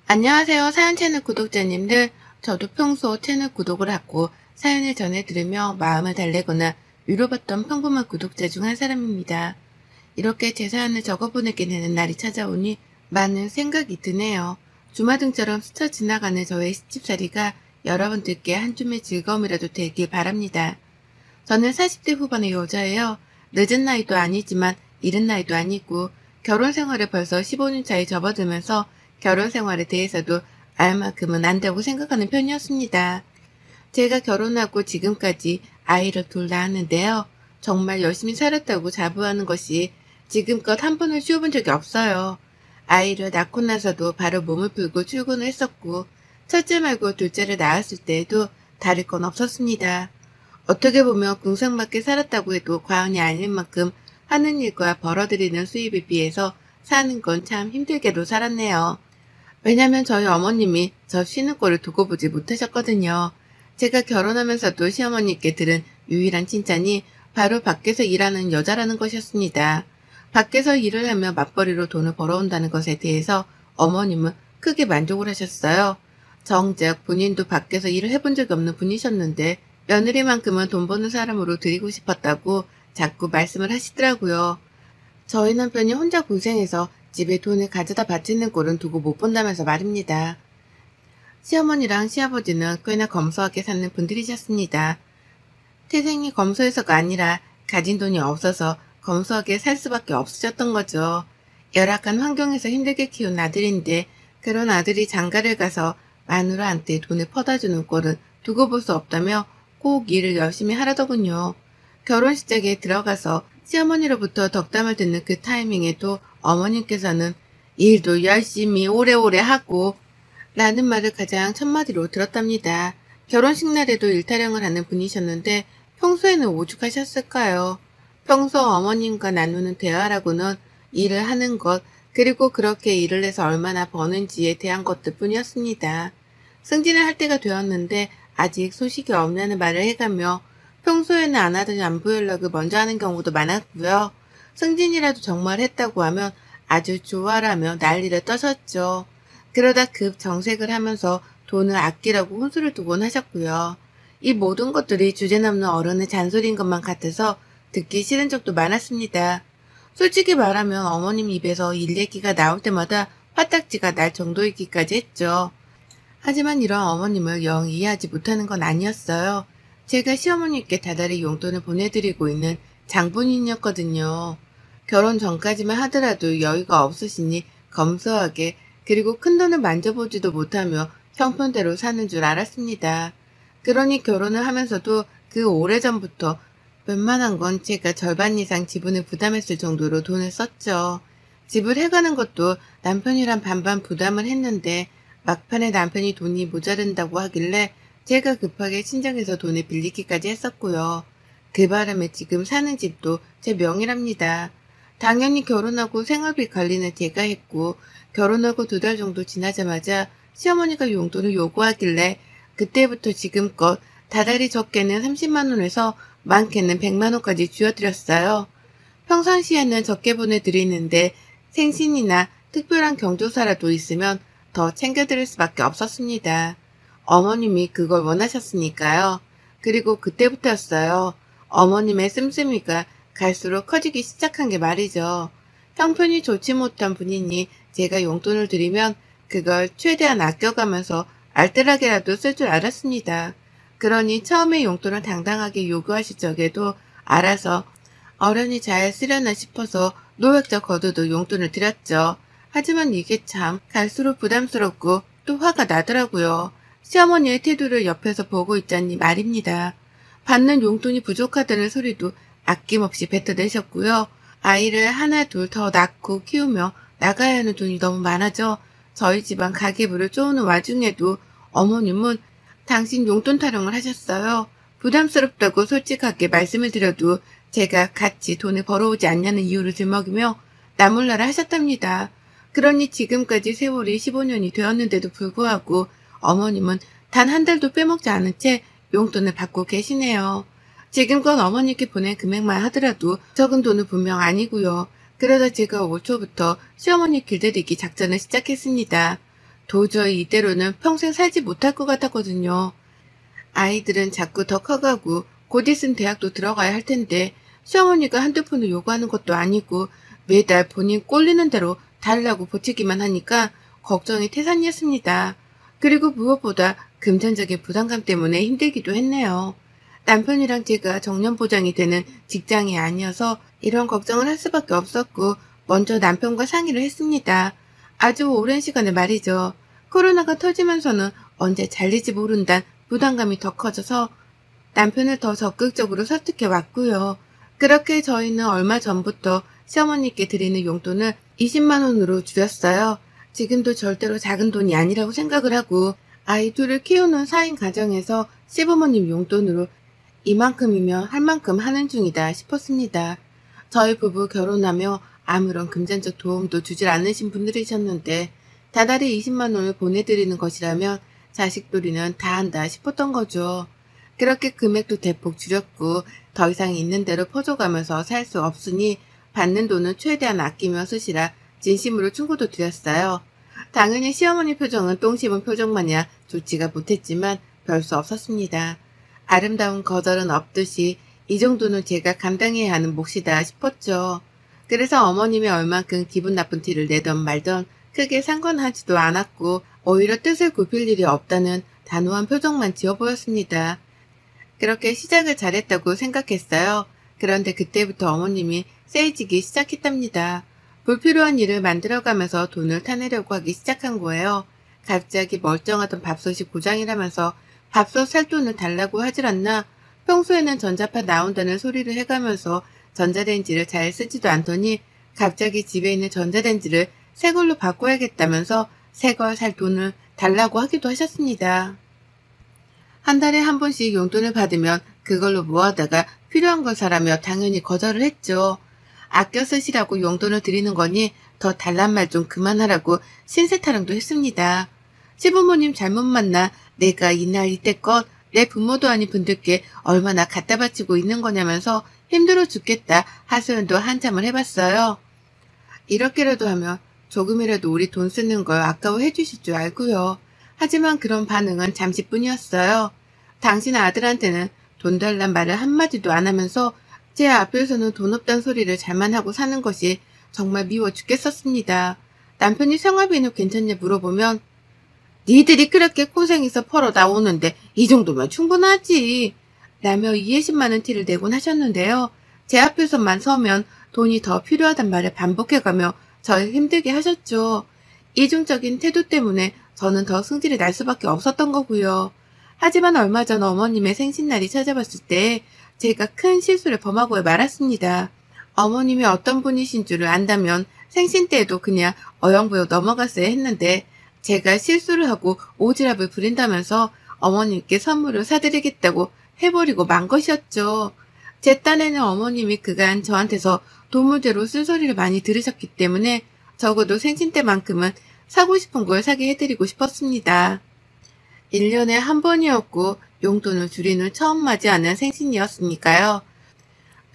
안녕하세요. 사연 채널 구독자님들. 저도 평소 채널 구독을 하고 사연을 전해 들으며 마음을 달래거나 위로받던 평범한 구독자 중 한 사람입니다. 이렇게 제 사연을 적어보내게 되는 날이 찾아오니 많은 생각이 드네요. 주마등처럼 스쳐 지나가는 저의 시집살이가 여러분들께 한 줌의 즐거움이라도 되길 바랍니다. 저는 40대 후반의 여자예요. 늦은 나이도 아니지만 이른 나이도 아니고 결혼 생활을 벌써 15년 차에 접어들면서 결혼 생활에 대해서도 알 만큼은 안다고 생각하는 편이었습니다. 제가 결혼하고 지금까지 아이를 둘 낳았는데요. 정말 열심히 살았다고 자부하는 것이 지금껏 한 번을 쉬어본 적이 없어요. 아이를 낳고 나서도 바로 몸을 풀고 출근을 했었고 첫째 말고 둘째를 낳았을 때에도 다를 건 없었습니다. 어떻게 보면 궁상맞게 살았다고 해도 과언이 아닐 만큼 하는 일과 벌어들이는 수입에 비해서 사는 건 참 힘들게도 살았네요. 왜냐면 저희 어머님이 저 쉬는 꼴을 두고 보지 못하셨거든요. 제가 결혼하면서도 시어머니께 들은 유일한 칭찬이 바로 밖에서 일하는 여자라는 것이었습니다. 밖에서 일을 하며 맞벌이로 돈을 벌어온다는 것에 대해서 어머님은 크게 만족을 하셨어요. 정작 본인도 밖에서 일을 해본 적이 없는 분이셨는데 며느리만큼은 돈 버는 사람으로 드리고 싶었다고 자꾸 말씀을 하시더라고요. 저희 남편이 혼자 고생해서 집에 돈을 가져다 바치는 꼴은 두고 못 본다면서 말입니다. 시어머니랑 시아버지는 꽤나 검소하게 사는 분들이셨습니다. 태생이 검소해서가 아니라 가진 돈이 없어서 검소하게 살 수밖에 없으셨던 거죠. 열악한 환경에서 힘들게 키운 아들인데 그런 아들이 장가를 가서 마누라한테 돈을 퍼다주는 꼴은 두고 볼 수 없다며 꼭 일을 열심히 하라더군요. 결혼식장에 들어가서 시어머니로부터 덕담을 듣는 그 타이밍에도 어머님께서는 일도 열심히 오래오래 하고 라는 말을 가장 첫마디로 들었답니다. 결혼식 날에도 일타령을 하는 분이셨는데 평소에는 오죽하셨을까요? 평소 어머님과 나누는 대화라고는 일을 하는 것, 그리고 그렇게 일을 해서 얼마나 버는지에 대한 것들 뿐이었습니다. 승진을 할 때가 되었는데 아직 소식이 없냐는 말을 해가며 평소에는 안 하던 안부 연락을 먼저 하는 경우도 많았고요. 승진이라도 정말 했다고 하면 아주 좋아라며 난리를 떠셨죠. 그러다 급 정색을 하면서 돈을 아끼라고 혼수를 두곤 하셨고요. 이 모든 것들이 주제넘는 어른의 잔소리인 것만 같아서 듣기 싫은 적도 많았습니다. 솔직히 말하면 어머님 입에서 일 얘기가 나올 때마다 화딱지가 날 정도이기까지 했죠. 하지만 이런 어머님을 영 이해하지 못하는 건 아니었어요. 제가 시어머니께 다달이 용돈을 보내드리고 있는 장본인이었거든요. 결혼 전까지만 하더라도 여유가 없으시니 검소하게, 그리고 큰돈을 만져보지도 못하며 형편대로 사는 줄 알았습니다. 그러니 결혼을 하면서도 그 오래전부터 웬만한 건 제가 절반 이상 지분을 부담했을 정도로 돈을 썼죠. 집을 해가는 것도 남편이랑 반반 부담을 했는데 막판에 남편이 돈이 모자른다고 하길래 제가 급하게 친정에서 돈을 빌리기까지 했었고요. 그 바람에 지금 사는 집도 제 명의랍니다. 당연히 결혼하고 생활비 관리는 제가 했고 결혼하고 2달 정도 지나자마자 시어머니가 용돈을 요구하길래 그때부터 지금껏 다달이 적게는 30만 원에서 많게는 100만 원까지 쥐어드렸어요. 평상시에는 적게 보내드리는데 생신이나 특별한 경조사라도 있으면 더 챙겨드릴 수밖에 없었습니다. 어머님이 그걸 원하셨으니까요. 그리고 그때부터였어요. 어머님의 씀씀이가 갈수록 커지기 시작한 게 말이죠. 형편이 좋지 못한 분이니 제가 용돈을 드리면 그걸 최대한 아껴가면서 알뜰하게라도 쓸 줄 알았습니다. 그러니 처음에 용돈을 당당하게 요구하실 적에도 알아서 어련히 잘 쓰려나 싶어서 노획적 거두도 용돈을 드렸죠. 하지만 이게 참 갈수록 부담스럽고 또 화가 나더라고요. 시어머니의 태도를 옆에서 보고 있자니 말입니다. 받는 용돈이 부족하다는 소리도 아낌없이 뱉어내셨고요. 아이를 하나 둘 더 낳고 키우며 나가야 하는 돈이 너무 많아져 저희 집안 가계부를 쪼는 와중에도 어머님은 당신 용돈 타령을 하셨어요. 부담스럽다고 솔직하게 말씀을 드려도 제가 같이 돈을 벌어오지 않냐는 이유를 들먹이며 나몰라라 하셨답니다. 그러니 지금까지 세월이 15년이 되었는데도 불구하고 어머님은 단 한 달도 빼먹지 않은 채 용돈을 받고 계시네요. 지금껏 어머니께 보낸 금액만 하더라도 적은 돈은 분명 아니고요. 그러다 제가 올 초부터 시어머니 길들이기 작전을 시작했습니다. 도저히 이대로는 평생 살지 못할 것 같았거든요. 아이들은 자꾸 더 커가고 곧 있으면 대학도 들어가야 할 텐데 시어머니가 한두 푼을 요구하는 것도 아니고 매달 본인 꼴리는 대로 달라고 보채기만 하니까 걱정이 태산이었습니다. 그리고 무엇보다 금전적인 부담감 때문에 힘들기도 했네요. 남편이랑 제가 정년보장이 되는 직장이 아니어서 이런 걱정을 할 수밖에 없었고 먼저 남편과 상의를 했습니다. 아주 오랜 시간을 말이죠. 코로나가 터지면서는 언제 잘릴지 모른다는 부담감이 더 커져서 남편을 더 적극적으로 설득해 왔고요. 그렇게 저희는 얼마 전부터 시어머니께 드리는 용돈을 20만 원으로 줄였어요. 지금도 절대로 작은 돈이 아니라고 생각을 하고 아이 둘을 키우는 4인 가정에서 시부모님 용돈으로 이만큼이면 할 만큼 하는 중이다 싶었습니다. 저희 부부 결혼하며 아무런 금전적 도움도 주질 않으신 분들이셨는데 다달이 20만 원을 보내드리는 것이라면 자식돌이는 다 한다 싶었던 거죠. 그렇게 금액도 대폭 줄였고 더 이상 있는 대로 퍼줘가면서 살 수 없으니 받는 돈은 최대한 아끼며 쓰시라 진심으로 충고도 드렸어요. 당연히 시어머니 표정은 똥 씹은 표정 마냥 좋지가 못했지만 별 수 없었습니다. 아름다운 거절은 없듯이 이 정도는 제가 감당해야 하는 몫이다 싶었죠. 그래서 어머님이 얼만큼 기분 나쁜 티를 내던 말던 크게 상관하지도 않았고 오히려 뜻을 굽힐 일이 없다는 단호한 표정만 지어 보였습니다. 그렇게 시작을 잘했다고 생각했어요. 그런데 그때부터 어머님이 세이지기 시작했답니다. 불필요한 일을 만들어가면서 돈을 타내려고 하기 시작한 거예요. 갑자기 멀쩡하던 밥솥이 고장이라면서 밥솥 살 돈을 달라고 하질 않나 평소에는 전자파 나온다는 소리를 해가면서 전자레인지를 잘 쓰지도 않더니 갑자기 집에 있는 전자레인지를 새 걸로 바꿔야겠다면서 새 걸 살 돈을 달라고 하기도 하셨습니다. 한 달에 한 번씩 용돈을 받으면 그걸로 모아다가 필요한 걸 사라며 당연히 거절을 했죠. 아껴 쓰시라고 용돈을 드리는 거니 더 달란 말 좀 그만하라고 신세 타령도 했습니다. 시부모님 잘못 만나 내가 이날 이때껏 내 부모도 아닌 분들께 얼마나 갖다 바치고 있는 거냐면서 힘들어 죽겠다 하소연도 한참을 해봤어요. 이렇게라도 하면 조금이라도 우리 돈 쓰는 걸 아까워해 주실 줄 알고요. 하지만 그런 반응은 잠시뿐이었어요. 당신 아들한테는 돈 달란 말을 한마디도 안 하면서 제 앞에서는 돈 없단 소리를 잘만 하고 사는 것이 정말 미워 죽겠었습니다. 남편이 생활비는 괜찮냐 물어보면 니들이 그렇게 고생해서 벌어 나오는데 이 정도면 충분하지 라며 이해심 많은 티를 내곤 하셨는데요. 제 앞에서만 서면 돈이 더 필요하단 말을 반복해가며 저를 힘들게 하셨죠. 이중적인 태도 때문에 저는 더 승질이 날 수밖에 없었던 거고요. 하지만 얼마 전 어머님의 생신날이 찾아왔을 때 제가 큰 실수를 범하고 말았습니다. 어머님이 어떤 분이신 줄을 안다면 생신 때에도 그냥 어영부영 넘어갔어야 했는데 제가 실수를 하고 오지랖을 부린다면서 어머님께 선물을 사드리겠다고 해버리고 만 것이었죠. 제 딴에는 어머님이 그간 저한테서 도무대로 쓴소리를 많이 들으셨기 때문에 적어도 생신 때만큼은 사고 싶은 걸 사게 해드리고 싶었습니다. 1년에 한 번이었고 용돈을 줄이는 처음 맞이하는 생신이었으니까요.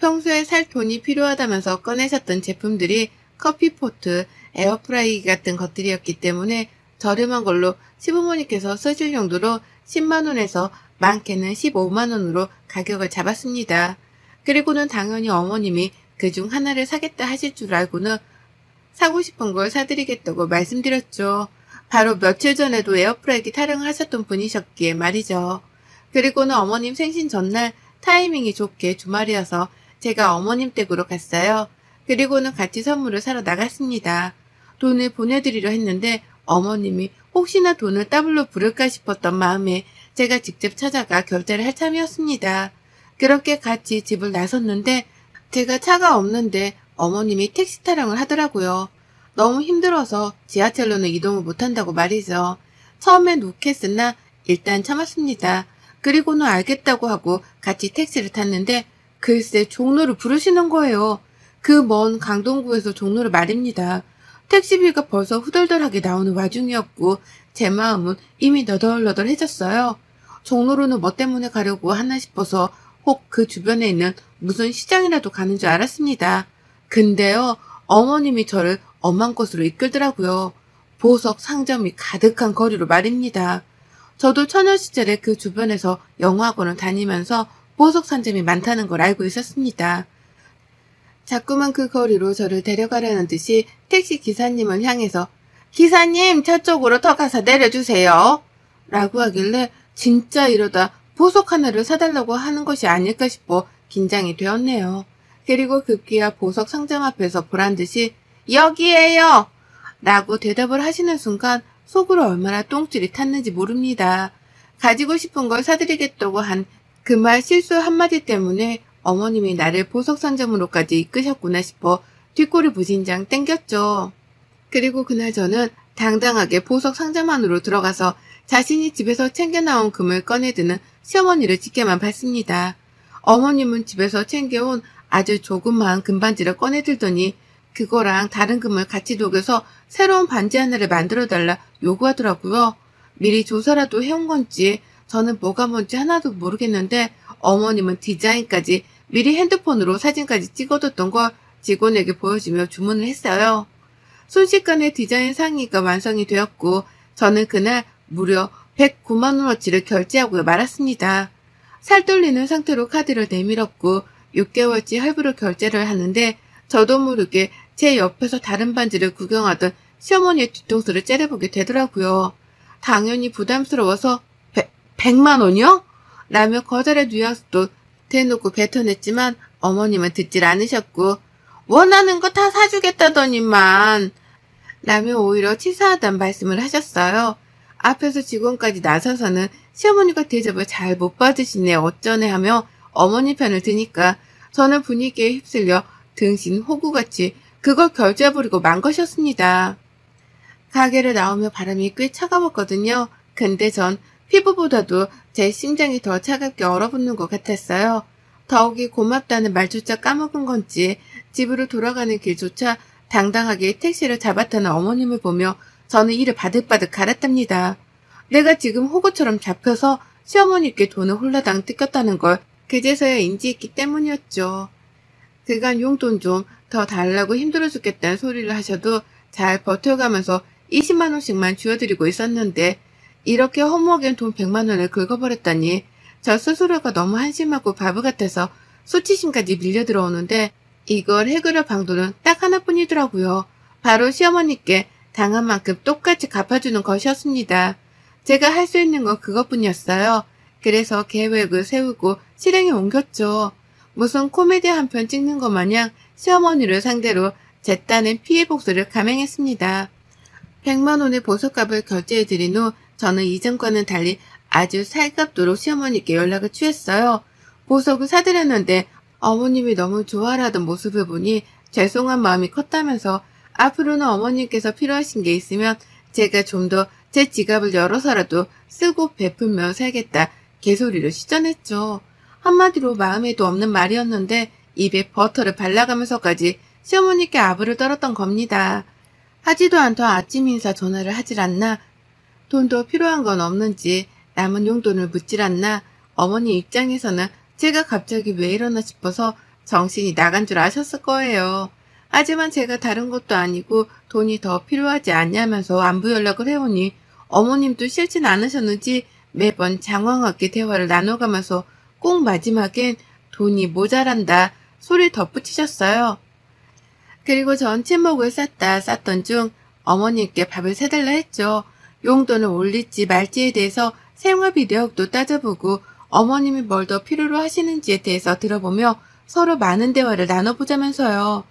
평소에 살 돈이 필요하다면서 꺼내셨던 제품들이 커피포트, 에어프라이기 같은 것들이었기 때문에 저렴한 걸로 시부모님께서 쓰실 용도로 10만원에서 많게는 15만원으로 가격을 잡았습니다. 그리고는 당연히 어머님이 그중 하나를 사겠다 하실 줄 알고는 사고 싶은 걸 사드리겠다고 말씀드렸죠. 바로 며칠 전에도 에어프라이기 타령을 하셨던 분이셨기에 말이죠. 그리고는 어머님 생신 전날 타이밍이 좋게 주말이어서 제가 어머님 댁으로 갔어요. 그리고는 같이 선물을 사러 나갔습니다. 돈을 보내드리려 했는데 어머님이 혹시나 돈을 더블로 부를까 싶었던 마음에 제가 직접 찾아가 결제를 할 참이었습니다. 그렇게 같이 집을 나섰는데 제가 차가 없는데 어머님이 택시 타령을 하더라고요. 너무 힘들어서 지하철로는 이동을 못한다고 말이죠. 처음엔 욱했으나 일단 참았습니다. 그리고는 알겠다고 하고 같이 택시를 탔는데 글쎄 종로를 부르시는 거예요. 그 먼 강동구에서 종로를 말입니다. 택시비가 벌써 후덜덜하게 나오는 와중이었고 제 마음은 이미 너덜너덜해졌어요. 종로로는 뭐 때문에 가려고 하나 싶어서 혹 그 주변에 있는 무슨 시장이라도 가는 줄 알았습니다. 근데요, 어머님이 저를 엄한 곳으로 이끌더라고요. 보석 상점이 가득한 거리로 말입니다. 저도 처녀 시절에 그 주변에서 영어학원을 다니면서 보석 상점이 많다는 걸 알고 있었습니다. 자꾸만 그 거리로 저를 데려가려는 듯이 택시 기사님을 향해서 기사님 저쪽으로 더 가서 내려주세요 라고 하길래 진짜 이러다 보석 하나를 사달라고 하는 것이 아닐까 싶어 긴장이 되었네요. 그리고 급기야 보석 상점 앞에서 보란듯이 여기에요 라고 대답을 하시는 순간 속으로 얼마나 똥줄이 탔는지 모릅니다. 가지고 싶은 걸 사드리겠다고 한 그 말 실수 한마디 때문에 어머님이 나를 보석 상점으로까지 이끄셨구나 싶어 뒷골이 부진장 땡겼죠. 그리고 그날 저는 당당하게 보석 상점 안으로 들어가서 자신이 집에서 챙겨나온 금을 꺼내드는 시어머니를 지켜만 봤습니다. 어머님은 집에서 챙겨온 아주 조그마한 금반지를 꺼내들더니 그거랑 다른 금을 같이 녹여서 새로운 반지 하나를 만들어달라 요구하더라고요. 미리 조사라도 해온 건지 저는 뭐가 뭔지 하나도 모르겠는데 어머님은 디자인까지 미리 핸드폰으로 사진까지 찍어뒀던 걸 직원에게 보여주며 주문을 했어요. 순식간에 디자인 상의가 완성이 되었고 저는 그날 무려 109만원어치를 결제하고 말았습니다. 살떨리는 상태로 카드를 내밀었고 6개월치 할부로 결제를 하는데 저도 모르게 제 옆에서 다른 반지를 구경하던 시어머니의 뒤통수를 째려보게 되더라고요. 당연히 부담스러워서 100만원이요? 라며 거절의 뉘앙스도 대놓고 뱉어냈지만 어머님은 듣질 않으셨고 원하는 거 다 사주겠다더니만 라며 오히려 치사하단 말씀을 하셨어요. 앞에서 직원까지 나서서는 시어머니가 대접을 잘 못 받으시네 어쩌네 하며 어머니 편을 드니까 저는 분위기에 휩쓸려 등신 호구같이 그걸 결제해버리고 만 것이었습니다. 가게를 나오며 바람이 꽤 차가웠거든요. 근데 전 피부보다도 제 심장이 더 차갑게 얼어붙는 것 같았어요. 더욱이 고맙다는 말조차 까먹은 건지 집으로 돌아가는 길조차 당당하게 택시를 잡았다는 어머님을 보며 저는 이를 바득바득 갈았답니다. 내가 지금 호구처럼 잡혀서 시어머니께 돈을 홀라당 뜯겼다는 걸 그제서야 인지했기 때문이었죠. 그간 용돈 좀 더 달라고 힘들어 죽겠다는 소리를 하셔도 잘 버텨가면서 20만원씩만 쥐어드리고 있었는데 이렇게 허무하게 돈 100만원을 긁어버렸다니 저 스스로가 너무 한심하고 바보 같아서 수치심까지 밀려 들어오는데 이걸 해결할 방도는 딱 하나뿐이더라고요. 바로 시어머니께 당한 만큼 똑같이 갚아주는 것이었습니다. 제가 할 수 있는 건 그것뿐이었어요. 그래서 계획을 세우고 실행에 옮겼죠. 무슨 코미디 한 편 찍는 것 마냥 시어머니를 상대로 제 딴엔 피해 복수를 감행했습니다. 100만원의 보석값을 결제해드린 후 저는 이전과는 달리 아주 살갑도록 시어머니께 연락을 취했어요. 보석을 사드렸는데 어머님이 너무 좋아하던 모습을 보니 죄송한 마음이 컸다면서 앞으로는 어머님께서 필요하신 게 있으면 제가 좀 더 제 지갑을 열어서라도 쓰고 베풀며 살겠다 개소리를 시전했죠. 한마디로 마음에도 없는 말이었는데 입에 버터를 발라가면서까지 시어머니께 아부를 떨었던 겁니다. 하지도 않던 아침 인사 전화를 하질 않나, 돈도 필요한 건 없는지 남은 용돈을 묻질 않나, 어머니 입장에서는 제가 갑자기 왜 이러나 싶어서 정신이 나간 줄 아셨을 거예요. 하지만 제가 다른 것도 아니고 돈이 더 필요하지 않냐면서 안부 연락을 해오니 어머님도 싫진 않으셨는지 매번 장황하게 대화를 나눠가면서 꼭 마지막엔 돈이 모자란다 소리를 덧붙이셨어요. 그리고 전 침묵을 쌌던 중 어머님께 밥을 사달라 했죠. 용돈을 올릴지 말지에 대해서 생활비 내역도 따져보고 어머님이 뭘 더 필요로 하시는지에 대해서 들어보며 서로 많은 대화를 나눠보자면서요.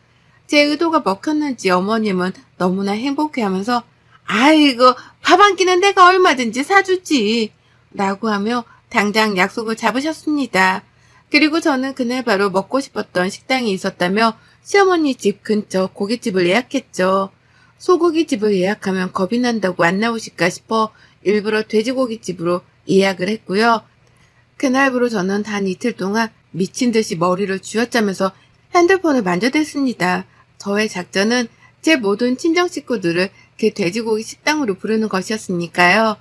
제 의도가 먹혔는지 어머님은 너무나 행복해하면서 아이고 밥 한 끼는 내가 얼마든지 사주지 라고 하며 당장 약속을 잡으셨습니다. 그리고 저는 그날 바로 먹고 싶었던 식당이 있었다며 시어머니 집 근처 고깃집을 예약했죠. 소고기집을 예약하면 겁이 난다고 안 나오실까 싶어 일부러 돼지고기집으로 예약을 했고요. 그날부로 저는 단 이틀 동안 미친 듯이 머리를 쥐어짜면서 핸드폰을 만져댔습니다. 저의 작전은 제 모든 친정 식구들을 그 돼지고기 식당으로 부르는 것이었으니까요.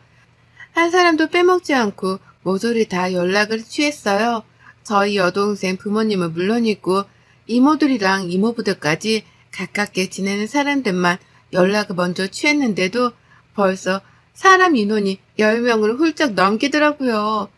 한 사람도 빼먹지 않고 모조리 다 연락을 취했어요. 저희 여동생 부모님은 물론이고 이모들이랑 이모부들까지 가깝게 지내는 사람들만 연락을 먼저 취했는데도 벌써 사람 인원이 10명을 훌쩍 넘기더라고요.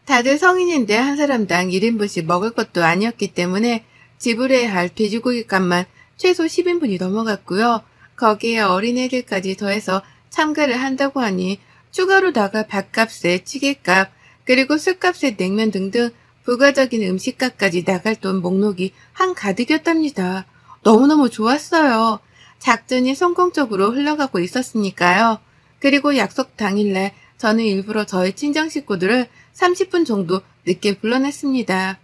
다들 성인인데 한 사람당 1인분씩 먹을 것도 아니었기 때문에 지불해야 할 돼지고기 값만 최소 10인분이 넘어갔고요. 거기에 어린애들까지 더해서 참가를 한다고 하니 추가로다가 밥값에 찌개값, 그리고 술값에 냉면 등등 부가적인 음식값까지 나갈 돈 목록이 한가득이었답니다. 너무너무 좋았어요. 작전이 성공적으로 흘러가고 있었으니까요. 그리고 약속 당일날 저는 일부러 저희 친정 식구들을 30분 정도 늦게 불러냈습니다.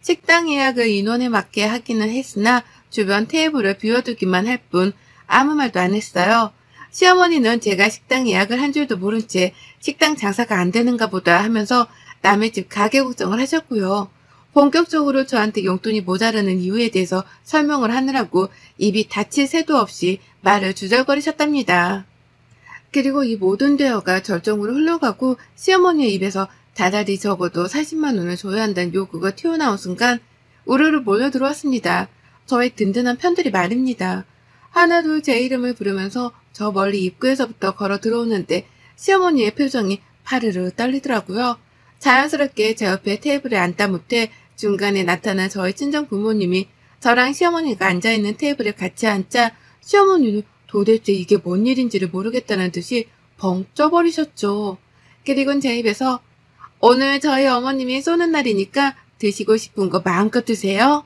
식당 예약을 인원에 맞게 하기는 했으나 주변 테이블을 비워두기만 할 뿐 아무 말도 안 했어요. 시어머니는 제가 식당 예약을 한 줄도 모른 채 식당 장사가 안 되는가 보다 하면서 남의 집 가게 걱정을 하셨고요. 본격적으로 저한테 용돈이 모자라는 이유에 대해서 설명을 하느라고 입이 닫힐 새도 없이 말을 주절거리셨답니다. 그리고 이 모든 대화가 절정으로 흘러가고 시어머니의 입에서 다달이 적어도 40만 원을 줘야 한다는 요구가 튀어나온 순간 우르르 몰려들어왔습니다. 저의 든든한 편들이 말입니다. 하나둘 제 이름을 부르면서 저 멀리 입구에서부터 걸어 들어오는데 시어머니의 표정이 파르르 떨리더라고요. 자연스럽게 제 옆에 테이블에 앉다 못해 중간에 나타난 저희 친정 부모님이 저랑 시어머니가 앉아있는 테이블에 같이 앉자 시어머니는 도대체 이게 뭔 일인지를 모르겠다는 듯이 벙 쪄버리셨죠. 그리고는 제 입에서 오늘 저희 어머님이 쏘는 날이니까 드시고 싶은 거 마음껏 드세요.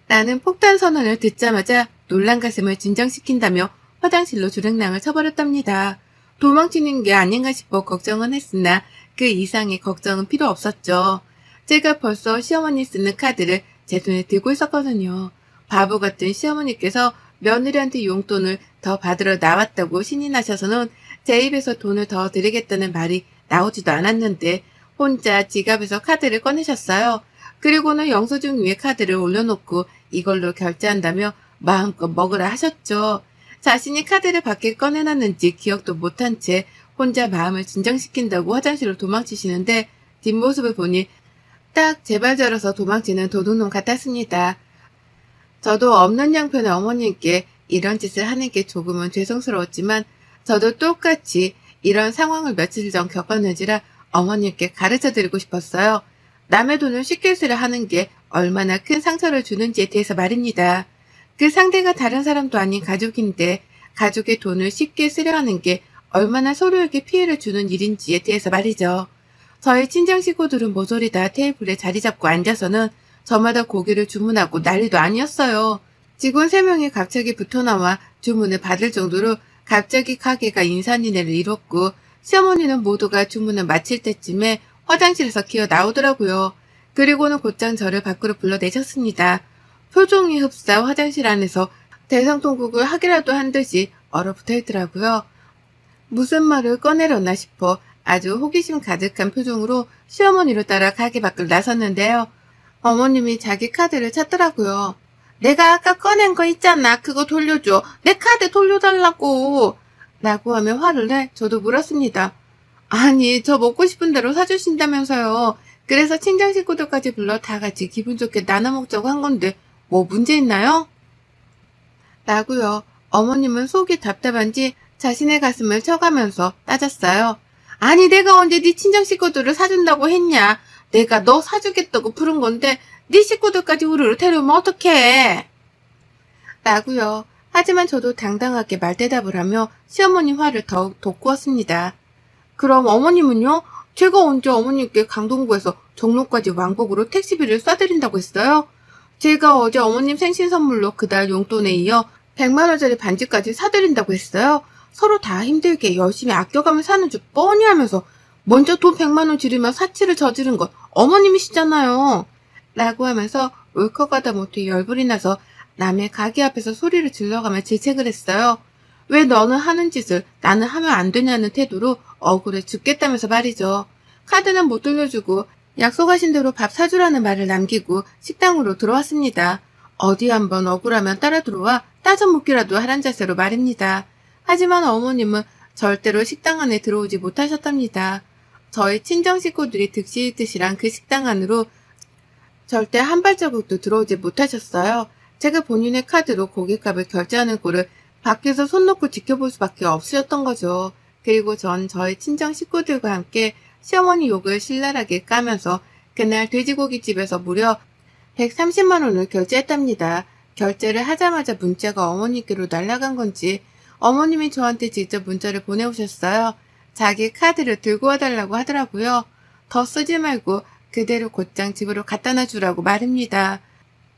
나는 폭탄 선언을 듣자마자 놀란 가슴을 진정시킨다며 화장실로 주랭랑을 쳐버렸답니다. 도망치는 게 아닌가 싶어 걱정은 했으나 그 이상의 걱정은 필요 없었죠. 제가 벌써 시어머니 쓰는 카드를 제 손에 들고 있었거든요. 바보 같은 시어머니께서 며느리한테 용돈을 더 받으러 나왔다고 신이 나셔서는 제 입에서 돈을 더 드리겠다는 말이 나오지도 않았는데 혼자 지갑에서 카드를 꺼내셨어요. 그리고는 영수증 위에 카드를 올려놓고 이걸로 결제한다며 마음껏 먹으라 하셨죠. 자신이 카드를 밖에 꺼내놨는지 기억도 못한 채 혼자 마음을 진정시킨다고 화장실로 도망치시는데 뒷모습을 보니 딱 제발 저러서 도망치는 도둑놈 같았습니다. 저도 없는 양편의 어머님께 이런 짓을 하는 게 조금은 죄송스러웠지만 저도 똑같이 이런 상황을 며칠 전 겪었는지라 어머님께 가르쳐드리고 싶었어요. 남의 돈을 쉽게 쓰려 하는 게 얼마나 큰 상처를 주는지에 대해서 말입니다. 그 상대가 다른 사람도 아닌 가족인데 가족의 돈을 쉽게 쓰려 하는 게 얼마나 서로에게 피해를 주는 일인지에 대해서 말이죠. 저희 친정 식구들은 모조리 다 테이블에 자리 잡고 앉아서는 저마다 고기를 주문하고 난리도 아니었어요. 직원 3명이 갑자기 붙어나와 주문을 받을 정도로 갑자기 가게가 인산인해를 이뤘고 시어머니는 모두가 주문을 마칠 때쯤에 화장실에서 기어 나오더라고요. 그리고는 곧장 저를 밖으로 불러내셨습니다. 표정이 흡사 화장실 안에서 대성통곡을 하기라도 한 듯이 얼어붙어 있더라고요. 무슨 말을 꺼내려나 싶어 아주 호기심 가득한 표정으로 시어머니를 따라 가게 밖을 나섰는데요. 어머님이 자기 카드를 찾더라고요. 내가 아까 꺼낸 거 있잖아. 그거 돌려줘. 내 카드 돌려달라고. 라고 하며 화를 내 저도 물었습니다. 아니, 저 먹고 싶은 대로 사주신다면서요. 그래서 친정 식구들까지 불러 다 같이 기분 좋게 나눠 먹자고 한 건데 뭐 문제 있나요? 라고요. 어머님은 속이 답답한지 자신의 가슴을 쳐가면서 따졌어요. 아니, 내가 언제 네 친정 식구들을 사준다고 했냐. 내가 너 사주겠다고 부른 건데 네 식구들까지 우르르 데려오면 어떡해. 라고요. 하지만 저도 당당하게 말대답을 하며 시어머님 화를 더욱 돋구었습니다. 그럼 어머님은요? 제가 언제 어머님께 강동구에서 종로까지 왕복으로 택시비를 쏴드린다고 했어요? 제가 어제 어머님 생신 선물로 그달 용돈에 이어 100만 원짜리 반지까지 사드린다고 했어요? 서로 다 힘들게 열심히 아껴가며 사는 줄 뻔히 하면서 먼저 돈 100만 원 지르며 사치를 저지른 건 어머님이시잖아요. 라고 하면서 울컥하다 못해 열불이 나서 남의 가게 앞에서 소리를 질러가며 질책을 했어요. 왜 너는 하는 짓을 나는 하면 안 되냐는 태도로 억울해 죽겠다면서 말이죠. 카드는 못 돌려주고 약속하신 대로 밥 사주라는 말을 남기고 식당으로 들어왔습니다. 어디 한번 억울하면 따라 들어와 따져 묻기라도 하란 자세로 말입니다. 하지만 어머님은 절대로 식당 안에 들어오지 못하셨답니다. 저희 친정 식구들이 득실득실한 그 식당 안으로 절대 한 발자국도 들어오지 못하셨어요. 제가 본인의 카드로 고깃값을 결제하는 꼴을 밖에서 손 놓고 지켜볼 수밖에 없으셨던 거죠. 그리고 전 저희 친정 식구들과 함께 시어머니 욕을 신랄하게 까면서 그날 돼지고기집에서 무려 130만 원을 결제했답니다. 결제를 하자마자 문자가 어머니께로 날아간 건지 어머님이 저한테 직접 문자를 보내오셨어요. 자기 카드를 들고 와달라고 하더라고요. 더 쓰지 말고 그대로 곧장 집으로 갖다 놔주라고 말입니다.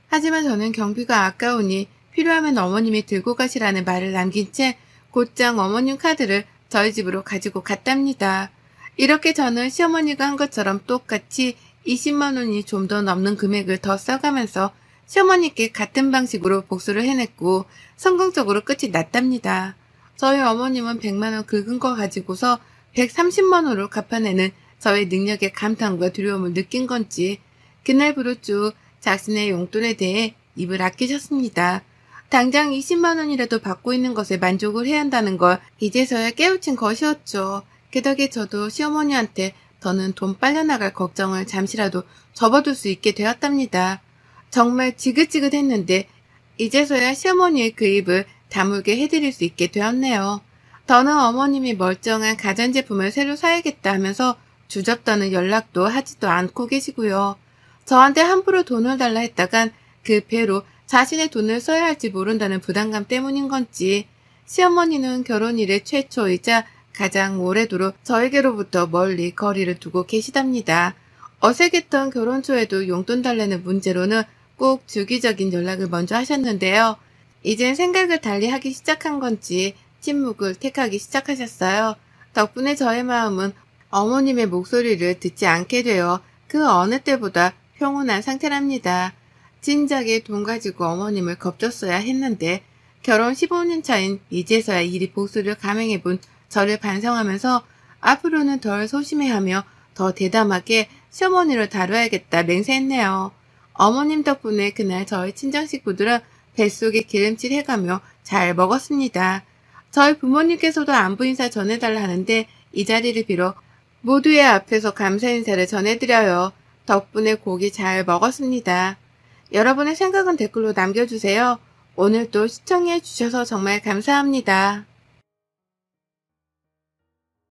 하지만 저는 경비가 아까우니 필요하면 어머님이 들고 가시라는 말을 남긴 채 곧장 어머님 카드를 저희 집으로 가지고 갔답니다. 이렇게 저는 시어머니가 한 것처럼 똑같이 20만 원이 좀 더 넘는 금액을 더 써가면서 시어머니께 같은 방식으로 복수를 해냈고 성공적으로 끝이 났답니다. 저희 어머님은 100만 원 긁은 거 가지고서 130만 원으로 갚아내는 저의 능력의 감탄과 두려움을 느낀 건지 그날부로 쭉 자신의 용돈에 대해 입을 아끼셨습니다. 당장 20만 원이라도 받고 있는 것에 만족을 해야 한다는 걸 이제서야 깨우친 것이었죠. 그 덕에 저도 시어머니한테 더는 돈 빨려나갈 걱정을 잠시라도 접어둘 수 있게 되었답니다. 정말 지긋지긋했는데 이제서야 시어머니의 그 입을 다물게 해드릴 수 있게 되었네요. 더는 어머님이 멀쩡한 가전제품을 새로 사야겠다 하면서 주접더는 연락도 하지도 않고 계시고요. 저한테 함부로 돈을 달라 했다간 그 배로 자신의 돈을 써야 할지 모른다는 부담감 때문인 건지 시어머니는 결혼 이래 최초이자 가장 오래도록 저에게로부터 멀리 거리를 두고 계시답니다. 어색했던 결혼 초에도 용돈 달라는 문제로는 꼭 주기적인 연락을 먼저 하셨는데요. 이젠 생각을 달리 하기 시작한 건지 침묵을 택하기 시작하셨어요. 덕분에 저의 마음은 어머님의 목소리를 듣지 않게 되어 그 어느 때보다 평온한 상태랍니다. 진작에 돈 가지고 어머님을 겁줬어야 했는데 결혼 15년 차인 이제서야 이리 복수를 감행해본 저를 반성하면서 앞으로는 덜 소심해하며 더 대담하게 시어머니를 다뤄야겠다 맹세했네요. 어머님 덕분에 그날 저희 친정 식구들은 뱃속에 기름칠 해가며 잘 먹었습니다. 저희 부모님께서도 안부 인사 전해달라 하는데 이 자리를 빌어 모두의 앞에서 감사 인사를 전해드려요. 덕분에 고기 잘 먹었습니다. 여러분의 생각은 댓글로 남겨주세요. 오늘도 시청해 주셔서 정말 감사합니다.